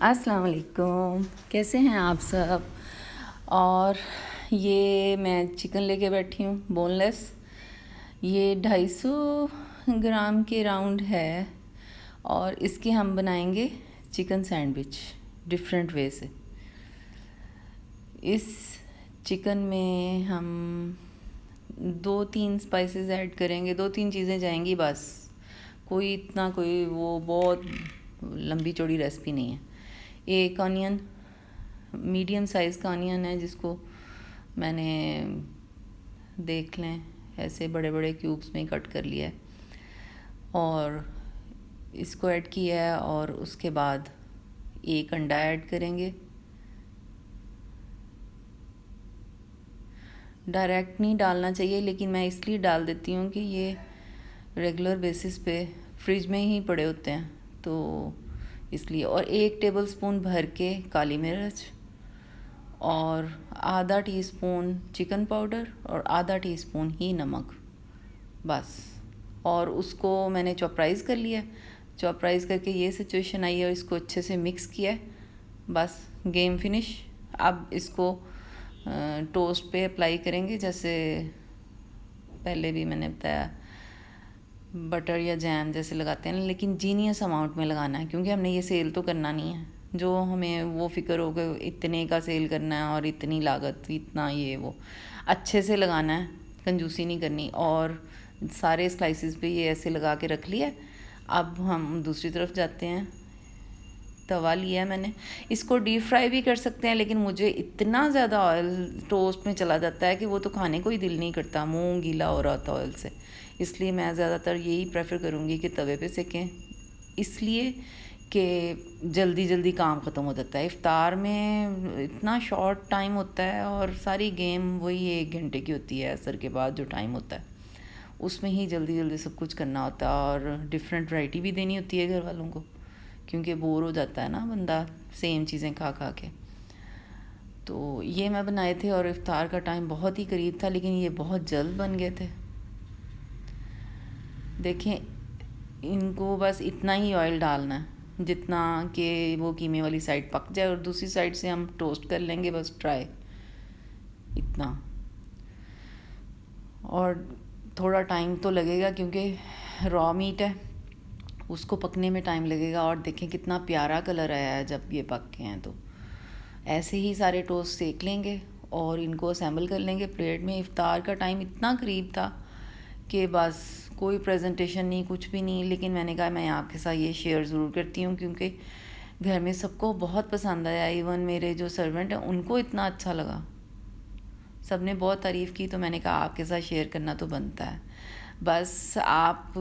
अस्सलाम वालेकुम, कैसे हैं आप सब। और ये मैं चिकन लेके बैठी हूँ बोनलेस। ये 250 ग्राम के राउंड है और इसके हम बनाएंगे चिकन सैंडविच डिफरेंट वे से। इस चिकन में हम 2-3 स्पाइसेस ऐड करेंगे, 2-3 चीज़ें जाएंगी बस। कोई वो बहुत लंबी चौड़ी रेसिपी नहीं है। एक ऑनियन, मीडियम साइज़ का ऑनियन है जिसको मैंने देख लें ऐसे बड़े बड़े क्यूब्स में कट कर लिया है और इसको ऐड किया है। और उसके बाद एक अंडा ऐड करेंगे। डायरेक्ट नहीं डालना चाहिए लेकिन मैं इसलिए डाल देती हूँ कि ये रेगुलर बेसिस पे फ्रिज में ही पड़े होते हैं तो इसलिए। और 1 टेबलस्पून भर के काली मिर्च और आधा टीस्पून चिकन पाउडर और आधा टीस्पून ही नमक बस। और उसको मैंने चॉपराइज़ कर लिया। चॉपराइज़ करके ये सिचुएशन आई है और इसको अच्छे से मिक्स किया है, बस गेम फिनिश। अब इसको टोस्ट पे अप्लाई करेंगे, जैसे पहले भी मैंने बताया बटर या जैम जैसे लगाते हैं, लेकिन जीनियस अमाउंट में लगाना है क्योंकि हमने ये सेल तो करना नहीं है। जो हमें वो फ़िक्र हो गई इतने का सेल करना है और इतनी लागत, इतना ये वो, अच्छे से लगाना है, कंजूसी नहीं करनी। और सारे स्लाइसिस पे ये ऐसे लगा के रख लिया। अब हम दूसरी तरफ जाते हैं। तवा लिया है मैंने, इसको डीप फ्राई भी कर सकते हैं लेकिन मुझे इतना ज़्यादा ऑयल टोस्ट में चला जाता है कि वो तो खाने को ही दिल नहीं करता, मुंह गीला हो रहा था ऑयल से। इसलिए मैं ज़्यादातर यही प्रेफर करूँगी कि तवे पे सेकें, इसलिए कि जल्दी जल्दी काम ख़त्म हो जाता है। इफ़्तार में इतना शॉर्ट टाइम होता है और सारी गेम वही 1 घंटे की होती है। असर के बाद जो टाइम होता है उसमें ही जल्दी जल्दी सब कुछ करना होता है और डिफरेंट वैरायटी भी देनी होती है घर वालों को, क्योंकि बोर हो जाता है ना बंदा सेम चीज़ें खा खा के। तो ये मैं बनाए थे और इफ़्तार का टाइम बहुत ही करीब था लेकिन ये बहुत जल्द बन गए थे। देखें, इनको बस इतना ही ऑयल डालना है जितना कि वो कीमे वाली साइड पक जाए और दूसरी साइड से हम टोस्ट कर लेंगे, बस ट्राई इतना। और थोड़ा टाइम तो लगेगा क्योंकि रॉ मीट है, उसको पकने में टाइम लगेगा। और देखें कितना प्यारा कलर आया है जब ये पक के हैं। तो ऐसे ही सारे टोस्ट सेक लेंगे और इनको असेंबल कर लेंगे प्लेट में। इफ़्तार का टाइम इतना करीब था कि बस कोई प्रेजेंटेशन नहीं, कुछ भी नहीं, लेकिन मैंने कहा मैं आपके साथ ये शेयर ज़रूर करती हूँ क्योंकि घर में सबको बहुत पसंद आया। इवन मेरे जो सर्वेंट हैं उनको इतना अच्छा लगा, सब ने बहुत तारीफ़ की। तो मैंने कहा आपके साथ शेयर करना तो बनता है। बस आप